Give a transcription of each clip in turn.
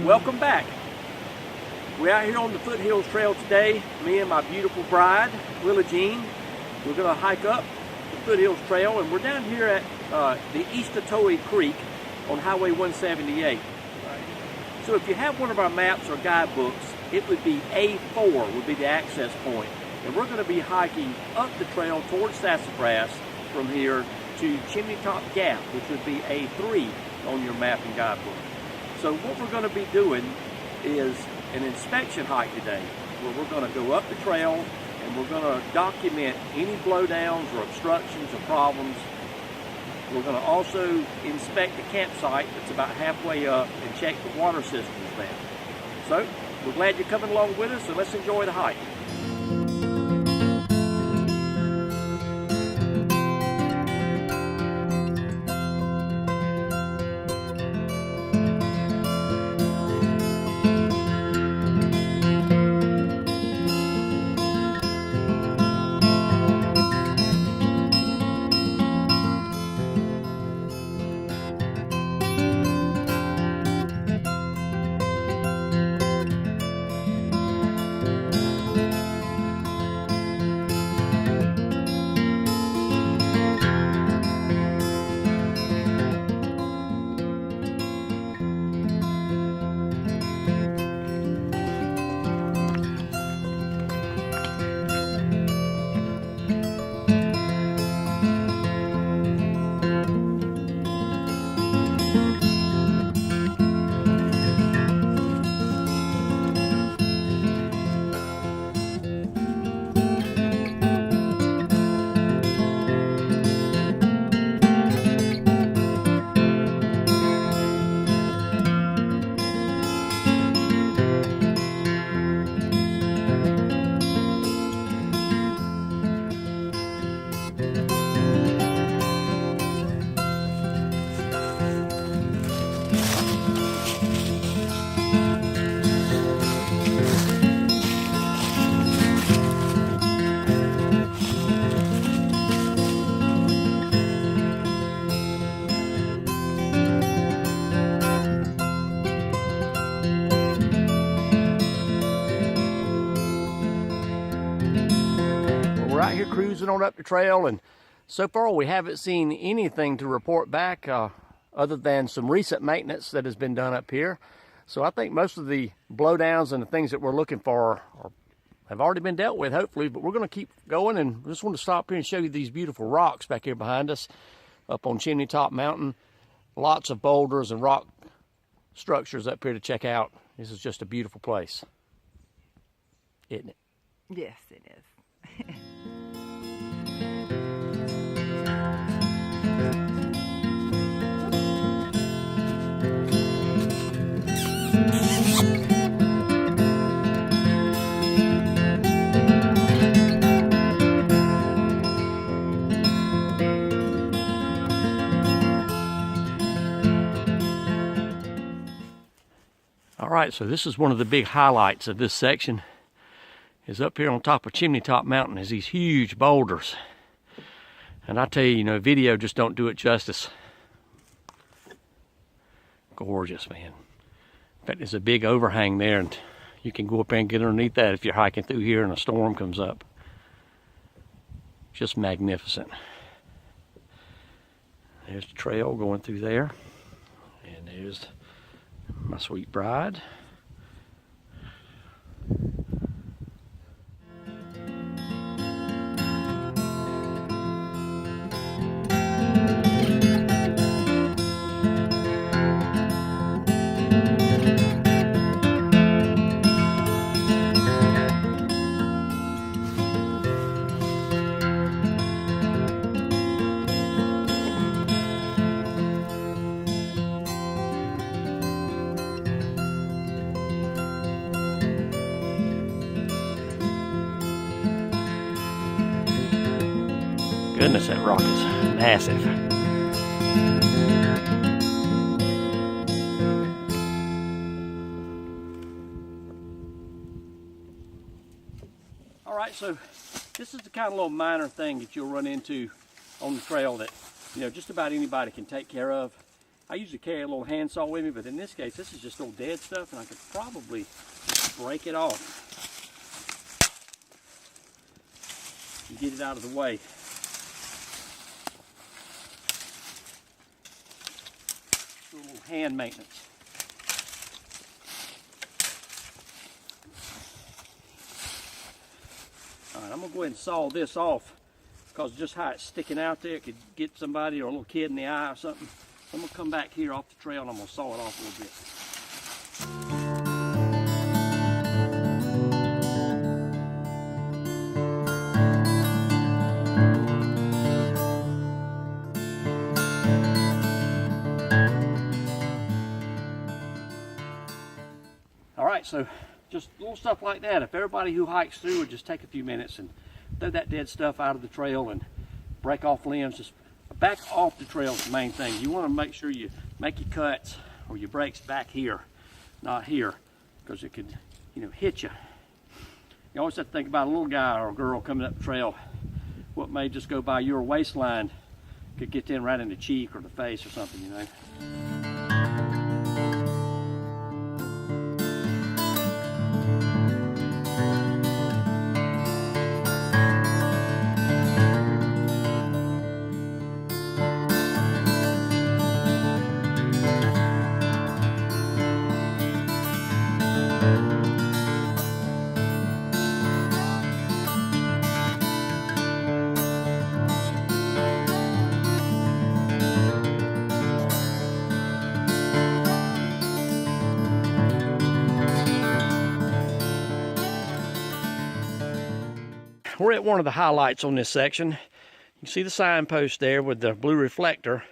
Welcome back. We're out here on the Foothills Trail today, me and my beautiful bride, Willa Jean. We're going to hike up the Foothills Trail, and we're down here at the Eastatoe Creek on Highway 178. So if you have one of our maps or guidebooks, it would be A4 would be the access point. And we're going to be hiking up the trail towards Sassafras from here to Chimneytop Gap, which would be A3 on your map and guidebook. So what we're going to be doing is an inspection hike today, where we're going to go up the trail and we're going to document any blowdowns or obstructions or problems. We're going to also inspect the campsite that's about halfway up and check the water systems there. So we're glad you're coming along with us, so let's enjoy the hike. We're out here cruising on up the trail, and so far we haven't seen anything to report back other than some recent maintenance that has been done up here. So I think most of the blowdowns and the things that we're looking for have already been dealt with, hopefully, but we're going to keep going, and I just want to stop here and show you these beautiful rocks back here behind us up on Chimneytop Mountain. Lots of boulders and rock structures up here to check out. This is just a beautiful place, isn't it? Yes, it is. All right, so this is one of the big highlights of this section, is up here on top of Chimneytop Mountain is these huge boulders. And I tell you, video just don't do it justice. Gorgeous, man. In fact, there's a big overhang there, and you can go up there and get underneath that if you're hiking through here and a storm comes up. Just magnificent. There's the trail going through there. And there's my sweet bride. Goodness, that rock is massive. All right, so this is the kind of little minor thing that you'll run into on the trail that, just about anybody can take care of. I usually carry a little handsaw with me, but in this case, this is just old dead stuff, and I could probably break it off and get it out of the way. A little hand maintenance. All right, I'm gonna go ahead and saw this off because just how it's sticking out there, it could get somebody or a little kid in the eye or something. So I'm gonna come back here off the trail and I'm gonna saw it off a little bit. All right, so just little stuff like that. If everybody who hikes through would just take a few minutes and throw that dead stuff out of the trail and break off limbs, just back off the trail is the main thing. You want to make sure you make your cuts or your breaks back here, not here, because it could, hit you. You always have to think about a little guy or a girl coming up the trail. What may just go by your waistline could get them right in the cheek or the face or something, We're at one of the highlights on this section. You can see the signpost there with the blue reflector.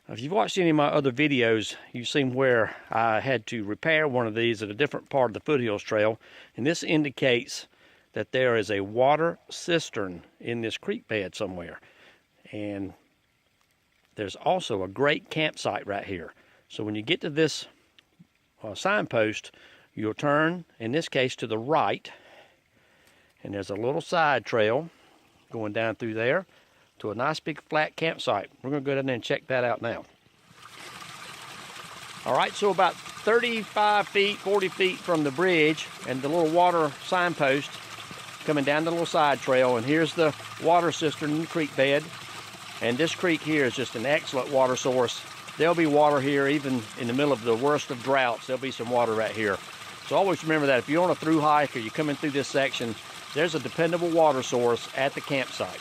If you've watched any of my other videos, you've seen where I had to repair one of these at a different part of the Foothills Trail. And this indicates that there is a water cistern in this creek bed somewhere. And there's also a great campsite right here. So when you get to this signpost, you'll turn, in this case, to the right. And there's a little side trail going down through there to a nice big flat campsite. We're going to go down there and check that out now. All right, so about 35 feet, 40 feet from the bridge and the little water signpost coming down the little side trail. And here's the water cistern in the creek bed. And this creek here is just an excellent water source. There'll be water here even in the middle of the worst of droughts. There'll be some water right here. So always remember that if you're on a through hike or you're coming through this section, there's a dependable water source at the campsite.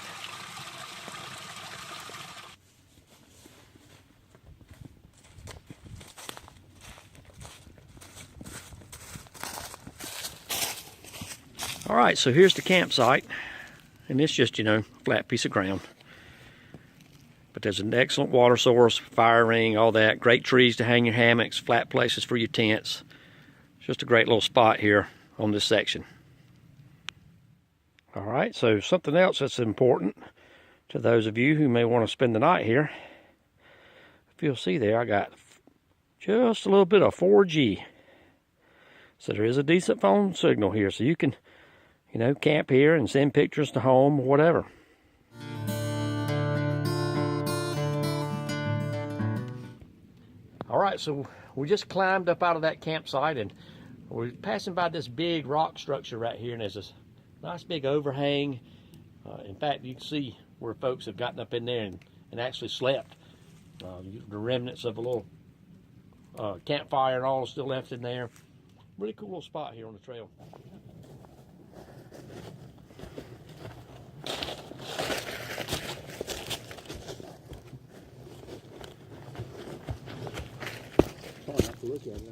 All right, so here's the campsite, and it's just, a flat piece of ground. But there's an excellent water source, fire ring, all that, great trees to hang your hammocks, flat places for your tents. It's just a great little spot here on this section. All right, so something else that's important to those of you who may want to spend the night here. If you'll see there, I got just a little bit of 4G. So there is a decent phone signal here, so you can, camp here and send pictures to home or whatever. All right, so we just climbed up out of that campsite and we're passing by this big rock structure right here, and there's this nice big overhang. In fact, you can see where folks have gotten up in there and actually slept. The remnants of a little campfire and all still left in there. Really cool little spot here on the trail. Try not to look at it.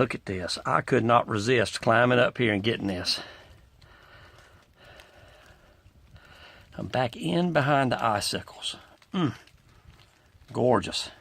look at this. I could not resist climbing up here and getting this. I'm back in behind the icicles. Gorgeous.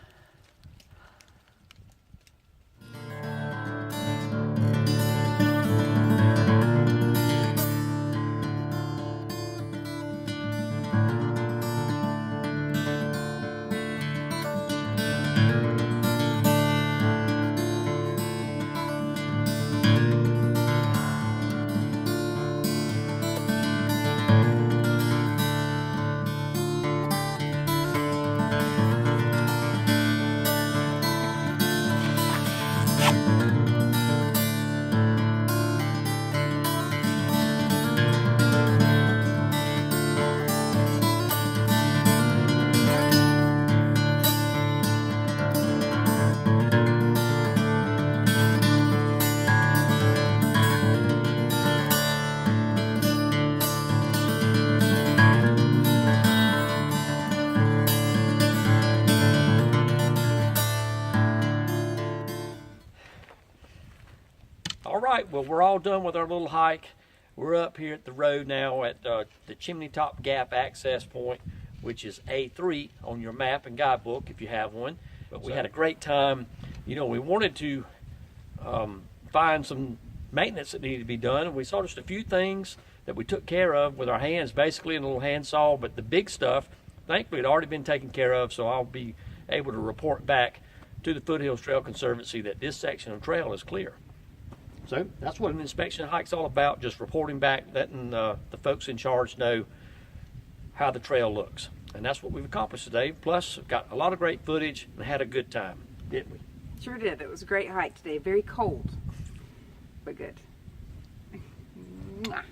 All right, well, we're all done with our little hike. We're up here at the road now at the Chimneytop Gap access point, which is A3 on your map and guidebook if you have one. But we had a great time. You know, we wanted to find some maintenance that needed to be done, and we saw just a few things that we took care of with our hands, basically in a little hand saw, but the big stuff, thankfully, had already been taken care of, so I'll be able to report back to the Foothills Trail Conservancy that this section of trail is clear. So that's what an inspection hike's all about, just reporting back, letting the folks in charge know how the trail looks. And that's what we've accomplished today. Plus, got a lot of great footage and had a good time, didn't we? Sure did. It was a great hike today. Very cold, but good. Mwah.